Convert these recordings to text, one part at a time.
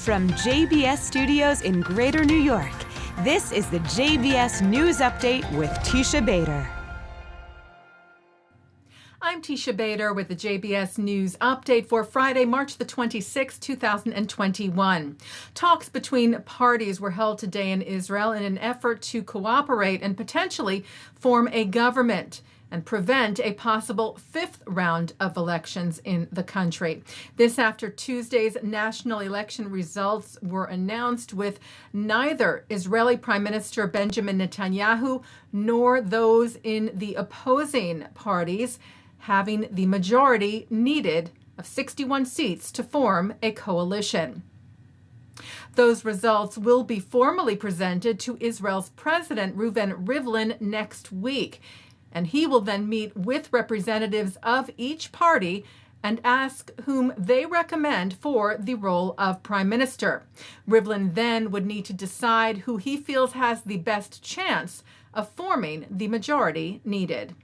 From JBS Studios in Greater New York, this is the JBS News Update with Teisha Bader. I'm Teisha Bader with the JBS News Update for Friday, March the 26th, 2021. Talks between parties were held today in Israel in an effort to cooperate and potentially form a government and prevent a possible fifth round of elections in the country. This after Tuesday's national election results were announced, with neither Israeli Prime Minister Benjamin Netanyahu nor those in the opposing parties having the majority needed of 61 seats to form a coalition. Those results will be formally presented to Israel's President Reuven Rivlin next week, and he will then meet with representatives of each party and ask whom they recommend for the role of prime minister. Rivlin then would need to decide who he feels has the best chance of forming the majority needed.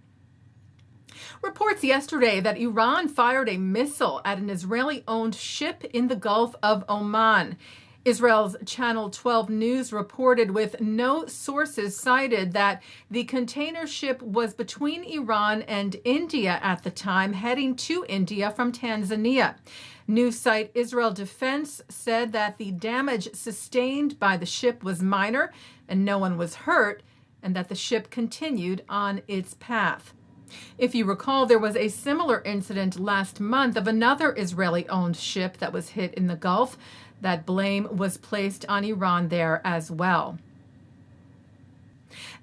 Reports yesterday that Iran fired a missile at an Israeli-owned ship in the Gulf of Oman. Israel's Channel 12 News reported, with no sources cited, that the container ship was between Iran and India at the time, heading to India from Tanzania. News site Israel Defense said that the damage sustained by the ship was minor and no one was hurt, and that the ship continued on its path. If you recall, there was a similar incident last month of another Israeli-owned ship that was hit in the Gulf. That blame was placed on Iran there as well.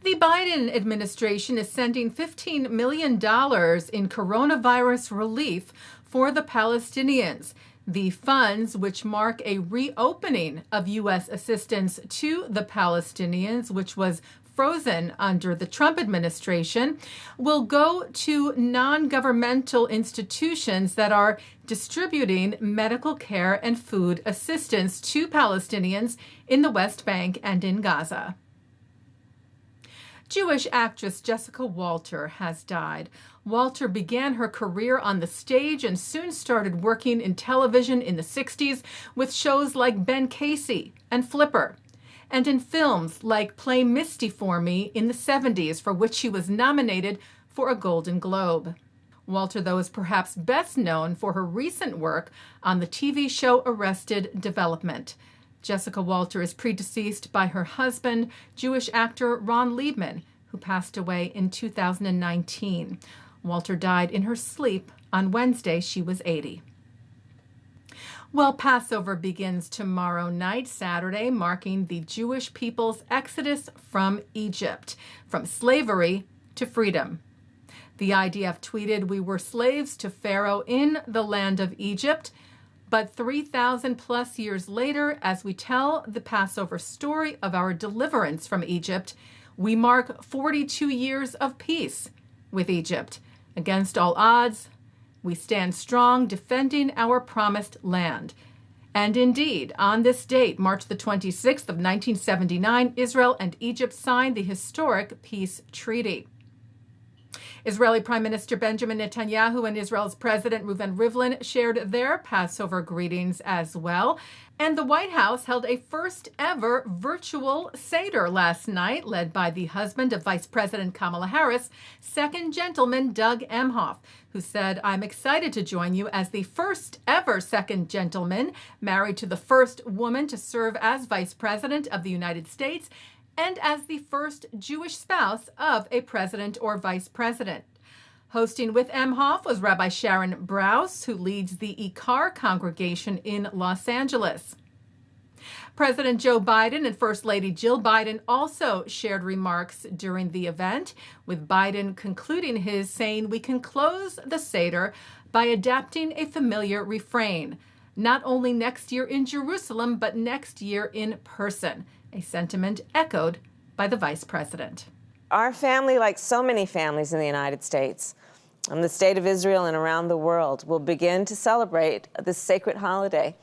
The Biden administration is sending $15 million in coronavirus relief for the Palestinians. The funds, which mark a reopening of U.S. assistance to the Palestinians, which was frozen under the Trump administration, will go to non-governmental institutions that are distributing medical care and food assistance to Palestinians in the West Bank and in Gaza. Jewish actress Jessica Walter has died. Walter began her career on the stage and soon started working in television in the 60s with shows like Ben Casey and Flipper, and in films like Play Misty for Me in the 70s, for which she was nominated for a Golden Globe. Walter, though, is perhaps best known for her recent work on the TV show Arrested Development. Jessica Walter is predeceased by her husband, Jewish actor Ron Liebman, who passed away in 2019. Walter died in her sleep on Wednesday. She was 80. Well, Passover begins tomorrow night, Saturday, marking the Jewish people's exodus from Egypt, from slavery to freedom. The IDF tweeted, "We were slaves to Pharaoh in the land of Egypt, but 3,000 plus years later, as we tell the Passover story of our deliverance from Egypt, we mark 42 years of peace with Egypt. Against all odds, we stand strong, defending our promised land." And indeed, on this date, March the 26th of 1979, Israel and Egypt signed the historic peace treaty. Israeli Prime Minister Benjamin Netanyahu and Israel's President Reuven Rivlin shared their Passover greetings as well. And the White House held a first ever virtual Seder last night, led by the husband of Vice President Kamala Harris, Second Gentleman Doug Emhoff, who said, "I'm excited to join you as the first ever Second Gentleman, married to the first woman to serve as Vice President of the United States, and as the first Jewish spouse of a president or vice president." Hosting with Emhoff was Rabbi Sharon Brous, who leads the Ikar congregation in Los Angeles. President Joe Biden and First Lady Jill Biden also shared remarks during the event, with Biden concluding his saying, "We can close the Seder by adapting a familiar refrain, not only next year in Jerusalem, but next year in person," a sentiment echoed by the vice president. Our family, like so many families in the United States, and the state of Israel and around the world, will begin to celebrate this sacred holiday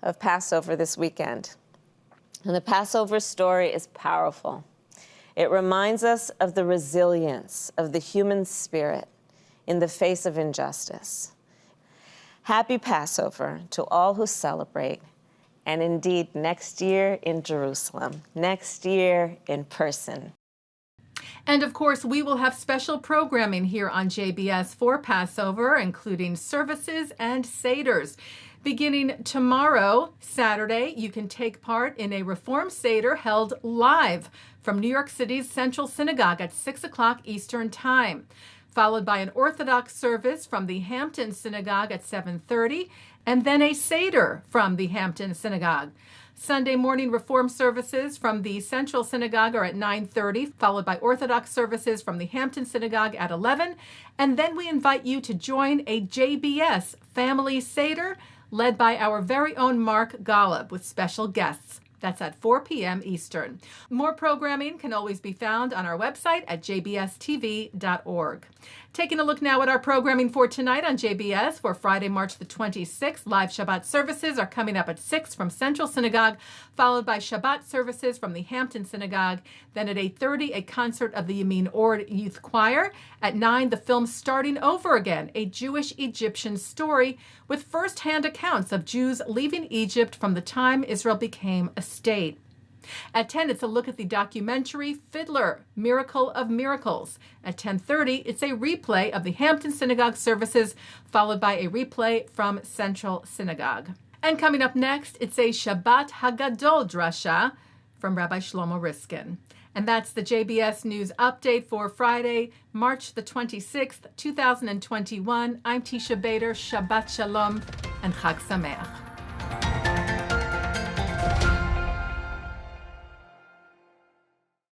of Passover this weekend. And the Passover story is powerful. It reminds us of the resilience of the human spirit in the face of injustice. Happy Passover to all who celebrate, and indeed next year in Jerusalem, next year in person. And of course, we will have special programming here on JBS for Passover, including services and Seders. Beginning tomorrow, Saturday, you can take part in a Reform Seder held live from New York City's Central Synagogue at 6 o'clock Eastern Time, followed by an Orthodox service from the Hampton Synagogue at 7:30, and then a Seder from the Hampton Synagogue. Sunday morning Reform services from the Central Synagogue are at 9:30, followed by Orthodox services from the Hampton Synagogue at 11. And then we invite you to join a JBS Family Seder led by our very own Mark Golub with special guests. That's at 4 p.m. Eastern. More programming can always be found on our website at jbstv.org. Taking a look now at our programming for tonight on JBS for Friday, March the 26th. Live Shabbat services are coming up at 6 from Central Synagogue, followed by Shabbat services from the Hampton Synagogue. Then at 8:30, a concert of the Yamin Ord Youth Choir. At 9, the film Starting Over Again, a Jewish-Egyptian story with first-hand accounts of Jews leaving Egypt from the time Israel became a state. At 10, it's a look at the documentary Fiddler, Miracle of Miracles. At 10:30, it's a replay of the Hampton Synagogue services, followed by a replay from Central Synagogue. And coming up next, it's a Shabbat Hagadol drasha from Rabbi Shlomo Riskin. And that's the JBS News Update for Friday, March the 26th, 2021. I'm Teisha Bader. Shabbat Shalom and Chag Sameach.